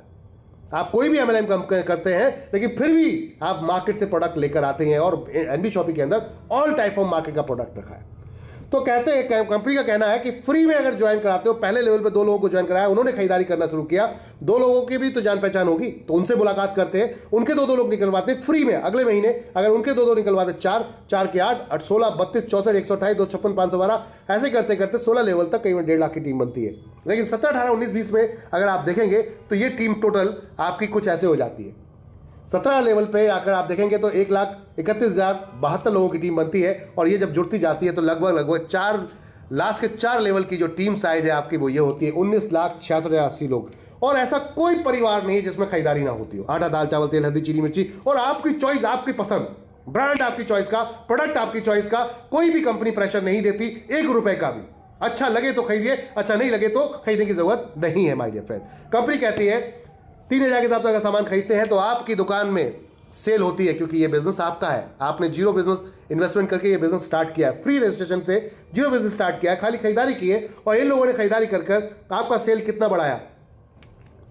आप कोई भी एमएलएम करते हैं, लेकिन फिर भी आप मार्केट से प्रोडक्ट लेकर आते हैं, और एनबी शॉपी के अंदर ऑल टाइप ऑफ मार्केट का प्रोडक्ट रखा है। तो कहते हैं, कंपनी का कहना है कि फ्री में अगर ज्वाइन कराते हो, पहले लेवल पे 2 लोगों को ज्वाइन कराया, उन्होंने खरीदारी करना शुरू किया, 2 लोगों की भी तो जान पहचान होगी, तो उनसे मुलाकात करते हैं, उनके 2 लोग निकलवाते हैं फ्री में। अगले महीने अगर उनके 2 निकलवाते, 4 के 8, 16, 32, 64, 128, 256, 512, ऐसे करते करते 16 लेवल तक कई 1.5 लाख की टीम बनती है। लेकिन 17, 18, 19, 20 में अगर आप देखेंगे तो ये टीम टोटल आपकी कुछ ऐसे हो जाती है। 17 लेवल पे आकर आप देखेंगे तो 1,31,072 लोगों की टीम बनती है। और ये जब जुड़ती जाती है तो लगभग 4 लास्ट के 4 लेवल की जो टीम साइज है आपकी, वो ये होती है 19,66,080 लोग। और ऐसा कोई परिवार नहीं है जिसमें खरीदारी ना होती हो। आटा, दाल, चावल, तेल, हल्दी, चीनी, मिर्ची, और आपकी चॉइस, आपकी पसंद, ब्रांड आपकी चॉइस का, प्रोडक्ट आपकी चॉइस का। कोई भी कंपनी प्रेशर नहीं देती 1 रुपए का भी। अच्छा लगे तो खरीदिए, अच्छा नहीं लगे तो खरीदने की जरूरत नहीं है माय डियर फ्रेंड। कंपनी कहती है 3,000 के हिसाब से अगर सामान खरीदते हैं तो आपकी दुकान में सेल होती है, क्योंकि ये बिजनेस आपका है। आपने 0 बिजनेस इन्वेस्टमेंट करके ये बिजनेस स्टार्ट किया है, फ्री रजिस्ट्रेशन से 0 बिजनेस स्टार्ट किया है, खाली खरीदारी की है। और इन लोगों ने खरीदारी कर आपका सेल कितना बढ़ाया?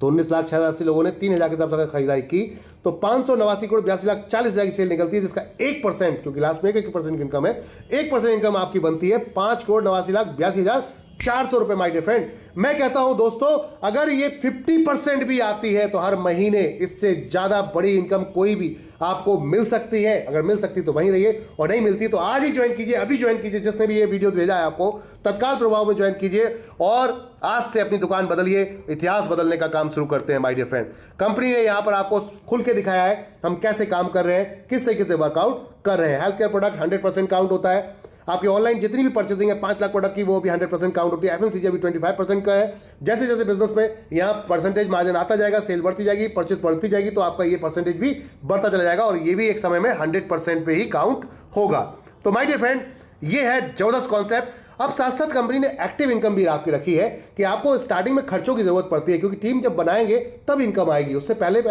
तो 19,86,080 लोगों ने 3,000 के हिसाब से अगर खरीदारी की तो 589 करोड़ 82,40,000 की सेल निकलती है, जिसका 1%, क्योंकि लास्ट में 1% इनकम है, 1% इनकम आपकी बनती है 5,89,82,400 रुपए माय डियर फ्रेंड। मैं कहता हूं दोस्तों, अगर ये 50% भी आती है तो हर महीने इससे ज्यादा बड़ी इनकम कोई भी आपको मिल सकती है। अगर मिल सकती तो वहीं रहिए, और नहीं मिलती तो आज ही ज्वाइन कीजिए, अभी ज्वाइन कीजिए। जिसने भी ये वीडियो भेजा है आपको, तत्काल प्रभाव में ज्वाइन कीजिए और आज से अपनी दुकान बदलिए। इतिहास बदलने का काम शुरू करते हैं माय डियर फ्रेंड। कंपनी ने यहां पर आपको खुल के दिखाया है हम कैसे काम कर रहे हैं, किस तरीके से वर्कआउट कर रहे हैं। हेल्थ केयर प्रोडक्ट 100% काउंट होता है। आपकी ऑनलाइन जितनी भी परचेसिंग है 5 लाख प्रोडक्ट की, वो भी 100% काउंट होती है। एफएमसीजी अभी 25% का है। जैसे जैसे बिजनेस में यहाँ परसेंटेज मार्जिन आता जाएगा, सेल बढ़ती जाएगी, परचेज बढ़ती जाएगी, तो आपका ये परसेंटेज भी बढ़ता चला जाएगा, और ये भी एक समय में 100% पे ही काउंट होगा। तो माय डियर फ्रेंड, ये है जबरदस्त कॉन्सेप्ट। अब साथ साथ कंपनी ने एक्टिव इनकम भी आपकी रखी है कि आपको स्टार्टिंग में खर्चों की जरूरत पड़ती है, क्योंकि टीम जब बनाएंगे तब इनकम आएगी। उससे पहले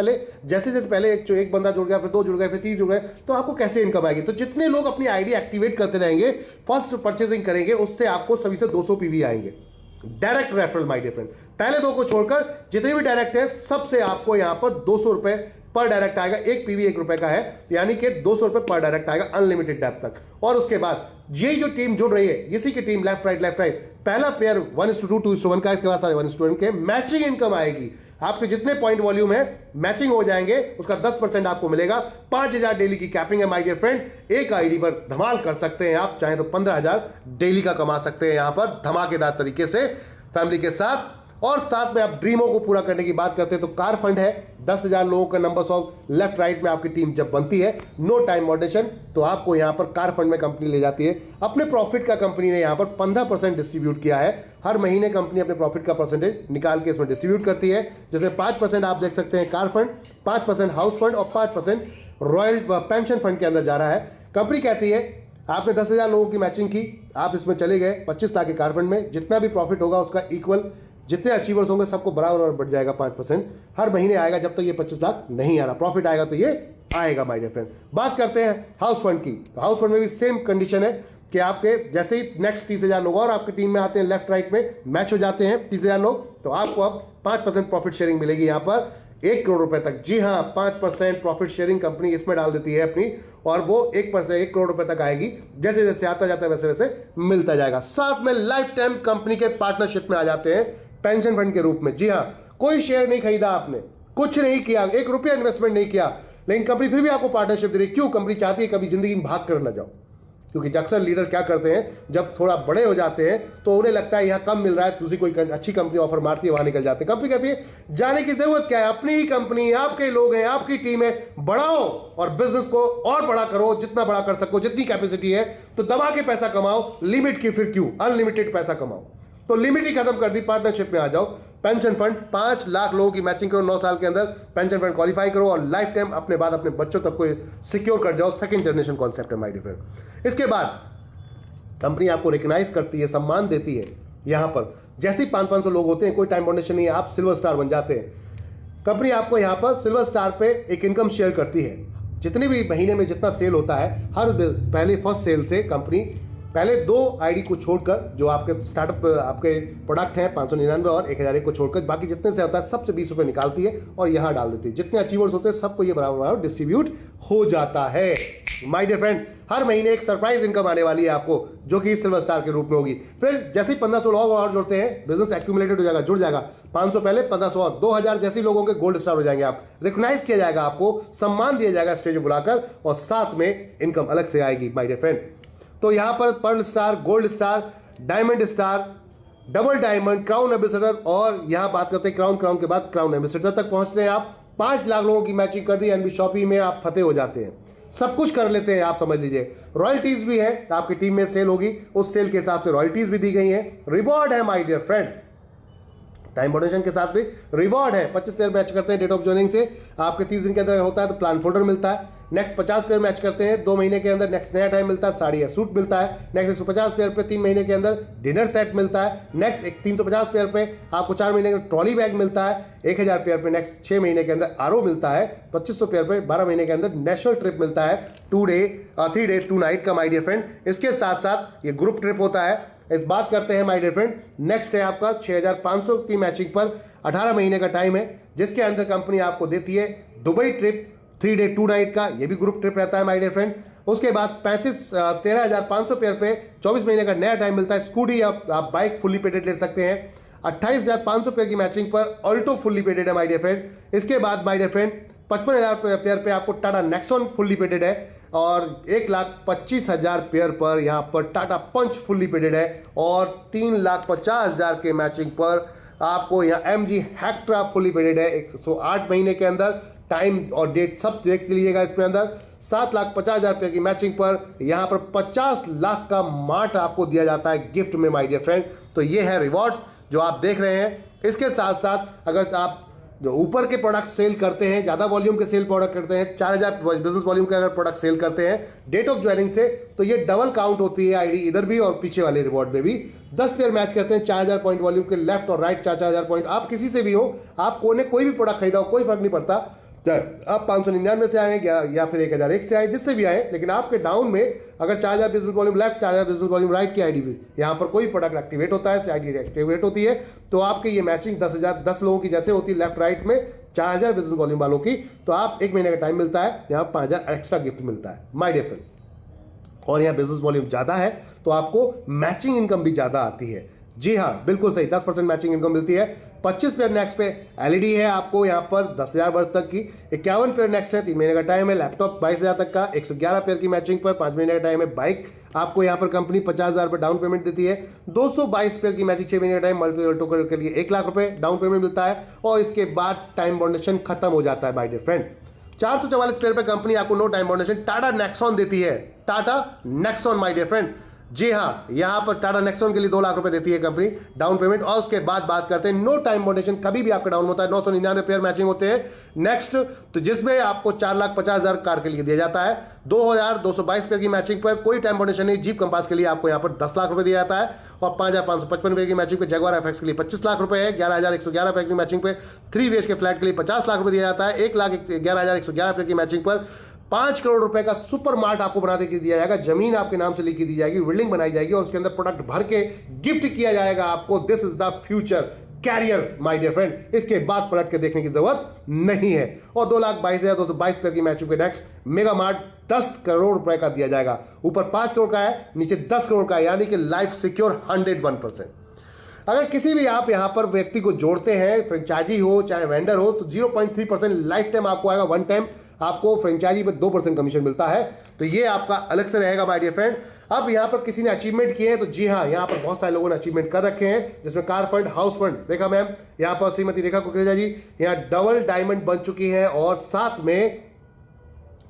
जैसे जैसे पहले एक बंदा जुड़ गया, फिर 2 जुड़ गए, फिर 3 जुड़ गए, तो आपको कैसे इनकम आएगी? तो जितने लोग अपनी आईडी एक्टिवेट करते रहेंगे, फर्स्ट परचेसिंग करेंगे, उससे आपको सभी से 200 पीवी आएंगे। Direct referral my dear friend. पहले 2 को छोड़कर जितने भी डायरेक्ट है, सबसे आपको यहां पर 200 रुपए पर डायरेक्ट आएगा। एक पीवी ₹1 का है, तो यानी कि ₹200 पर डायरेक्ट आएगा अनलिमिटेड डेप्थ तक। और उसके बाद ये जो टीम जुड़ रही है, इसी की टीम लेफ्ट राइट, पहला पेयर 1:2 2:1 का, इसके बाद सारे 1:1 के मैचिंग इनकम आएगी। आपके जितने पॉइंट वॉल्यूम है मैचिंग हो जाएंगे, उसका 10% आपको मिलेगा। 5000 डेली की कैपिंग है माय डियर फ्रेंड। एक आईडी पर धमाल कर सकते हैं आप, चाहे तो 15000 डेली का कमा सकते हैं यहां पर धमाकेदार तरीके से फैमिली के साथ। और साथ में आप ड्रीमों को पूरा करने की बात करते हैं तो कार फंड है 10,000 लोगों का नंबर ऑफ लेफ्ट राइट में आपकी टीम जब बनती है, नो टाइम मॉडरेशन, तो आपको यहां पर कार फंड में कंपनी ले जाती है। अपने प्रॉफिट का कंपनी ने यहां पर 15% डिस्ट्रीब्यूट किया है। हर महीने कंपनी अपने प्रॉफिट का परसेंटेज निकाल के इसमें डिस्ट्रीब्यूट करती है। जैसे 5% आप देख सकते हैं कार फंड, 5% हाउस फंड और 5% रॉयल पेंशन फंड के अंदर जा रहा है। कंपनी कहती है आपने 10,000 लोगों की मैचिंग की, आप इसमें चले गए 25 लाख के कार फंड में, जितना भी प्रॉफिट होगा उसका इक्वल, जितने अचीवर्स होंगे सबको बराबर बढ़ जाएगा 5%। हर महीने आएगा जब तक ये 25 लाख नहीं आ रहा, प्रॉफिट आएगा तो ये आएगा माय डियर फ्रेंड। बात करते हैं हाउस फंड की, तो हाउस फंड में भी सेम कंडीशन है कि आपके जैसे ही नेक्स्ट 30,000 लोग और आपकी टीम में आते हैं, लेफ्ट राइट में मैच हो जाते हैं 30,000 लोग, तो आपको अब 5% प्रॉफिट शेयरिंग मिलेगी यहाँ पर ₹1 करोड़ तक। जी हाँ, 5% प्रॉफिट शेयरिंग कंपनी इसमें डाल देती है अपनी, और वो 1 करोड़ तक आएगी। जैसे जैसे आता जाता है वैसे वैसे मिलता जाएगा। साथ में लाइफ टाइम कंपनी के पार्टनरशिप में आ जाते हैं पेंशन फंड के रूप में। जी हाँ, कोई शेयर नहीं खरीदा आपने, कुछ नहीं किया, ₹1 इन्वेस्टमेंट नहीं किया, लेकिन कंपनी फिर भी आपको पार्टनरशिप दे रही है। क्यों? कंपनी चाहती है कभी जिंदगी में भाग कर ना जाओ, क्योंकि अक्सर लीडर क्या करते हैं जब थोड़ा बड़े हो जाते हैं तो उन्हें लगता है यहाँ कम मिल रहा है, दूसरी कोई अच्छी कंपनी ऑफर मारती है, वहां निकल जाते हैं। कंपनी कहती है जाने की जरूरत क्या है, अपनी ही कंपनी, आपके लोग हैं, आपकी टीम है, बढ़ाओ और बिजनेस को और बड़ा करो, जितना बड़ा कर सको, जितनी कैपेसिटी है, तो दबा के पैसा कमाओ। लिमिट की फिर क्यों, अनलिमिटेड पैसा कमाओ। तो लिमिट ही खत्म कर दी, पार्टनरशिप में आ जाओ। पेंशन फंड 5 लाख लोगों की मैचिंग करो, 9 साल के अंदर पेंशन फंड क्वालिफाई करो और लाइफ टाइम अपने बाद अपने बच्चों तक को सिक्योर कर जाओ। सेकंड जनरेशन कॉन्सेप्ट है माय डियर फ्रेंड। इसके बाद कंपनी आपको रिकग्नाइज करती है, सम्मान देती है। यहां पर जैसे ही 500 लोग होते हैं, कोई टाइम फाउंडेशन नहीं है, आप सिल्वर स्टार बन जाते हैं। कंपनी आपको यहां पर सिल्वर स्टार पे एक इनकम शेयर करती है। जितने भी महीने में जितना सेल होता है, हर पहले फर्स्ट सेल से कंपनी पहले 2 आईडी को छोड़कर, जो आपके स्टार्टअप आपके प्रोडक्ट हैं 599 और 1001 को छोड़कर, बाकी जितने से होता है सबसे ₹20 निकालती है और यहां डाल देती है। जितने अचीवर्स होते हैं सबको ये बराबर डिस्ट्रीब्यूट हो जाता है माय डियर फ्रेंड। हर महीने एक सरप्राइज इनकम आने वाली है आपको, जो कि सिल्वर स्टार के रूप में होगी। फिर जैसे ही 1500 लोग और जुड़ते हैं, बिजनेस एक्यूमुलेटेड हो जाएगा, जुड़ जाएगा। 500 पहले, 1500 और 2000 जैसे लोगों के गोल्ड स्टार हो जाएंगे। आप रिकॉग्नाइज किया जाएगा, आपको सम्मान दिया जाएगा स्टेज पर बुलाकर, और साथ में इनकम अलग से आएगी माय डियर फ्रेंड। तो यहां पर pearl star, gold star, diamond star, double diamond, crown ambassador, और यहां बात करते हैं क्राउन के बाद क्राउन एम्बेसडर तक पहुंचते हैं आप। 5 लाख लोगों की मैचिंग कर दी, एनबी शॉपी में आप फतेह हो जाते हैं, सब कुछ कर लेते हैं आप, समझ लीजिए। रॉयल्टीज भी है, आपकी टीम में सेल होगी, उस सेल के हिसाब से रॉयल्टीज भी दी गई है। रिवॉर्ड है माय डियर फ्रेंड, टाइम मोडेशन के साथ भी रिवॉर्ड है। 25 पेयर मैच करते हैं डेट ऑफ ज्वाइनिंग से, आपके 30 दिन के अंदर होता है तो प्लान फोल्डर मिलता है। नेक्स्ट 50 पेयर मैच करते हैं 2 महीने के अंदर, नेक्स्ट नया टाइम मिलता है, साड़ी या सूट मिलता है। नेक्स्ट 150 पेयर पे 3 महीने के अंदर डिनर सेट मिलता है। नेक्स्ट 350 पेयर पे आपको 4 महीने के ट्रॉली बैग मिलता है। 1000 पेयर पे नेक्स्ट 6 महीने के अंदर आरओ मिलता है। 2500 पेयर पे 12 महीने के अंदर नेशनल ट्रिप मिलता है, 3 डे 2 नाइट का माय डियर फ्रेंड। इसके साथ साथ ये ग्रुप ट्रिप होता है। इस बात करते हैं माय डियर फ्रेंड, नेक्स्ट है आपका 6500 की मैचिंग पर 18 महीने का टाइम है, जिसके अंदर कंपनी आपको देती है दुबई ट्रिप 3 डे 2 नाइट का, ये भी ग्रुप ट्रिप रहता है माय डियर फ्रेंड। उसके बाद 13,500 पेयर पे 24 महीने का नया टाइम मिलता है। स्कूटी आप बाइक फुल्ली पेडेड ले सकते हैं। 28,500 पेयर की मैचिंग पर ऑल्टो फुल्ली पेडेड है माय डियर फ्रेंड। इसके बाद माय डियर फ्रेंड 55,000 पेयर पे आपको टाटा नेक्सॉन फुल्ली पेडेड है, और 1,25,000 पेयर पर यहां पर टाटा पंच फुल्ली पेडेड है, और 3,50,000 के मैचिंग पर आपको यहाँ MG हेक्ट्रा फुल्ली पेडेड है 108 महीने के अंदर। टाइम और डेट सब देख लीजिएगा इसमें अंदर। 7,50,000 पेयर की मैचिंग पर यहां पर 50 लाख का मार्ट आपको दिया जाता है गिफ्ट में माय डियर फ्रेंड। तो ये है रिवॉर्ड्स जो आप देख रहे हैं। इसके साथ साथ अगर आप जो ऊपर के प्रोडक्ट सेल करते हैं, ज्यादा वॉल्यूम के सेल प्रोडक्ट करते हैं, 4000 बिजनेस वॉल्यूम के अगर प्रोडक्ट सेल करते हैं डेट ऑफ ज्वाइनिंग से, तो ये डबल काउंट होती है आईडी इधर भी और पीछे वाले रिवॉर्ड में भी। 10 पेयर मैच करते हैं 4000 पॉइंट वॉल्यूम के, लेफ्ट और राइट 4-4 पॉइंट। आप किसी से भी हो, आपको ने कोई भी प्रोडक्ट खरीदा हो, कोई फर्क नहीं पड़ता, आप 599 से आए या फिर 1001 से आए, जिससे भी आए, लेकिन आपके डाउन में अगर 4000 business volume left, 4000 business volume right की आईडी भी यहाँ पर कोई प्रोडक्ट एक्टिवेट होता है, आईडी एक्टिवेट होती है, तो आपके ये मैचिंग 10 लोगों की जैसे होती है लेफ्ट राइट में, 4000 बिजनेस वॉल्यूम वालों की, तो आप 1 महीने का टाइम मिलता है, यहाँ 5000 एक्स्ट्रा गिफ्ट मिलता है माय डियर फ्रेंड। और यहाँ बिजनेस वॉल्यूम ज़्यादा है तो आपको मैचिंग इनकम भी ज़्यादा आती है। जी हाँ, बिल्कुल सही, 10% मैचिंग इनकम मिलती है। 25 पेयर नेक्स्ट पे एलईडी है आपको यहाँ पर 10,000 वर्थ तक की। 51 पेयर नेक्स्ट है, 3 महीने का टाइम है। लैपटॉप 22,000 तक का, 111 पेयर की मैचिंग पर 5 महीने का टाइम है। बाइक आपको यहाँ पर कंपनी 50,000 रुपये डाउन पेमेंट देती है। 222 पेयर की मैचिंग 6 महीने का टाइम, मल्टी टोकन के लिए 1 लाख रुपये डाउन पेमेंट मिलता है और इसके बाद टाइम बाउंडेशन खत्म हो जाता है माय डियर फ्रेंड। 444 पेयर पे कंपनी आपको no time boundation Tata Nexon देती है। Tata Nexon my dear friend, जी हाँ, यहां पर टाटा नेक्सॉन के लिए 2 लाख रुपए देती है कंपनी डाउन पेमेंट। और उसके बाद बात करते हैं नो टाइम बाउंडेशन, कभी भी आपका डाउन होता है 999 पेयर मैचिंग होते हैं नेक्स्ट, तो जिसमें आपको 4,50,000 कार के लिए दिया जाता है। 2,222 पेयर की मैचिंग पर कोई टाइम बाउंडेशन नहीं। जीप कंपास के लिए आपको यहां पर 10 लाख रुपए दिया जाता है और 5,555 पेयर की मैचिंग पे जगुआर एफएक्स के लिए 25 लाख रुपए है। 11,111 पेयर की मैचिंग पे 3 BHK फ्लैट के लिए 50 लाख रुपए दिया जाता है। 1,11,111 पेयर की मैचिंग पर 5 करोड़ रुपए का सुपर मार्ट आपको बना के दिया जाएगा। जमीन आपके नाम से लिखी दी जाएगी, बिल्डिंग बनाई जाएगी और उसके अंदर प्रोडक्ट भर के गिफ्ट किया जाएगा आपको। This is the future career my dear friend. इसके बाद पलट के देखने की जरूरत नहीं है। और 2,22,222 पेयर की मैचिंग पे नेक्स्ट मेगा मार्ट 10 करोड़ रुपए का दिया जाएगा। ऊपर 5 करोड़ का है, नीचे 10 करोड़ का है, यानी कि लाइफ सिक्योर 101%। अगर किसी भी आप यहां पर व्यक्ति को जोड़ते हैं, फ्रेंचाइजी हो चाहे वेंडर हो, तो 0.3% लाइफ टाइम आपको आएगा। वन टाइम आपको फ्रेंचाइजी पर 2% कमीशन मिलता है, तो ये आपका अलग से रहेगा माय डियर फ्रेंड। अब यहां पर किसी ने अचीवमेंट किए हैं, तो जी हाँ, यहां पर बहुत सारे लोगों ने अचीवमेंट कर रखे हैं, जिसमें कार फंड, हाउस फंड देखा मैम, यहां पर श्रीमती रेखा कुकरेजा जी यहां डबल डायमंड बन चुकी है और साथ में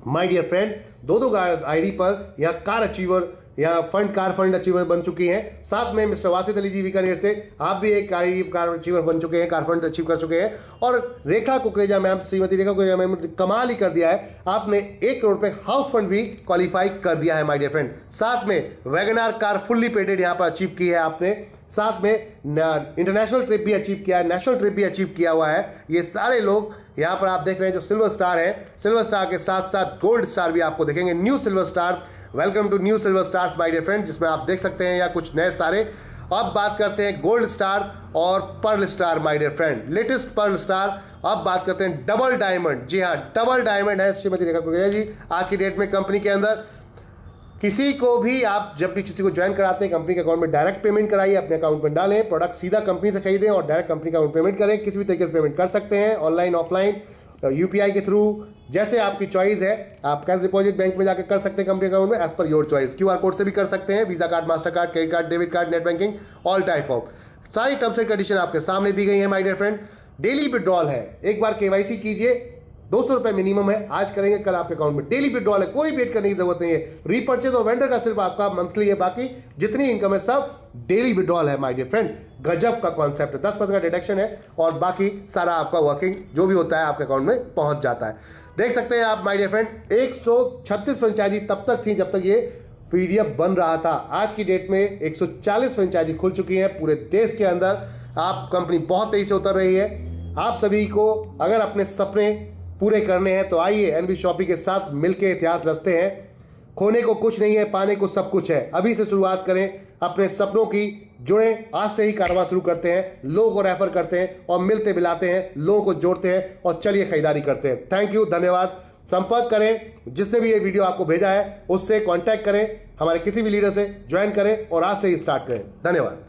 माय डियर फ्रेंड 2-2 आईडी पर यहां कार अचीवर, यहाँ फंड कार फंड अचीवर बन चुकी हैं। साथ में मिस्टर वासित अली जी बीकानेर से आप भी एक कार अचीवर बन चुके हैं, कार फंड अचीव कर चुके हैं। और रेखा कुकरेजा मैम, श्रीमती रेखा कुकरेजा मैम, कमाल ही कर दिया है, आपने 1 करोड़ रुपए हाउस फंड भी क्वालिफाई कर दिया है माय डियर फ्रेंड। साथ में वैगनार कार फुल्ली पेडेड यहाँ पर अचीव की है आपने। साथ में इंटरनेशनल ट्रिप भी अचीव किया है, नेशनल ट्रिप भी अचीव किया हुआ है। ये सारे लोग यहाँ पर आप देख रहे हैं जो सिल्वर स्टार है, सिल्वर स्टार के साथ साथ गोल्ड स्टार भी आपको देखेंगे। New silver star, welcome to new silver stars my dear friend, जिसमें आप देख सकते हैं या कुछ नए तारे। अब बात करते हैं गोल्ड स्टार और pearl star my dear friend, latest pearl star. अब बात करते हैं डबल डायमंड। जी हाँ, डबल डायमंड है श्रीमती रेखा कुकरेजा जी आज की डेट में कंपनी के अंदर। किसी को भी आप जब भी किसी को ज्वाइन कराते हैं, कंपनी के अकाउंट में डायरेक्ट पेमेंट कराइए, अपने अकाउंट में डालें, प्रोडक्ट सीधा कंपनी से खरीदें और डायरेक्ट कंपनी का अकाउंट पेमेंट करें। किसी भी तरीके से पेमेंट कर सकते हैं, ऑनलाइन ऑफलाइन, यूपीआई के थ्रू, जैसे आपकी चॉइस है। आप कैश डिपॉजिट बैंक में जाकर कर सकते हैं कंपनी अकाउंट में, as per your choice. QR code से भी कर सकते हैं, Visa card, Mastercard, credit card, debit card, net banking, all type of. सारी टर्म्स एंड कंडीशन आपके सामने दी गई है my dear friend. Daily withdrawal है, एक बार केवाईसी कीजिए, 200 रुपए मिनिमम है, आज करेंगे कल आपके अकाउंट में। डेली विड्रॉल है, कोई वेट करने की जरूरत नहीं है। रीपर्चेज और वेंडर का सिर्फ आपका मंथली है, बाकी जितनी इनकम है सब डेली विड्रॉल है माय डियर फ्रेंड। गजब का कॉन्सेप्ट है, 10% का डिडक्शन है और बाकी सारा आपका वर्किंग जो भी होता है आपके अकाउंट में पहुंच जाता है। देख सकते हैं आप माय डियर फ्रेंड, 136 फ्रेंचाइजी तब तक थी जब तक ये पीडीएफ बन रहा था। आज की डेट में 140 फ्रेंचाइजी खुल चुकी हैं पूरे देश के अंदर। आप कंपनी बहुत तेजी से उतर रही है। आप सभी को अगर अपने सपने पूरे करने हैं तो आइए एनबी शॉपी के साथ मिलकर इतिहास रचते हैं। खोने को कुछ नहीं है, पाने को सब कुछ है। अभी से शुरुआत करें अपने सपनों की, जुड़े, आज से ही कारोबार शुरू करते हैं, लोगों को रेफर करते हैं और मिलते मिलाते हैं, लोगों को जोड़ते हैं और चलिए खरीदारी करते हैं। थैंक यू, धन्यवाद। संपर्क करें, जिसने भी ये वीडियो आपको भेजा है उससे कांटेक्ट करें, हमारे किसी भी लीडर से ज्वाइन करें और आज से ही स्टार्ट करें। धन्यवाद।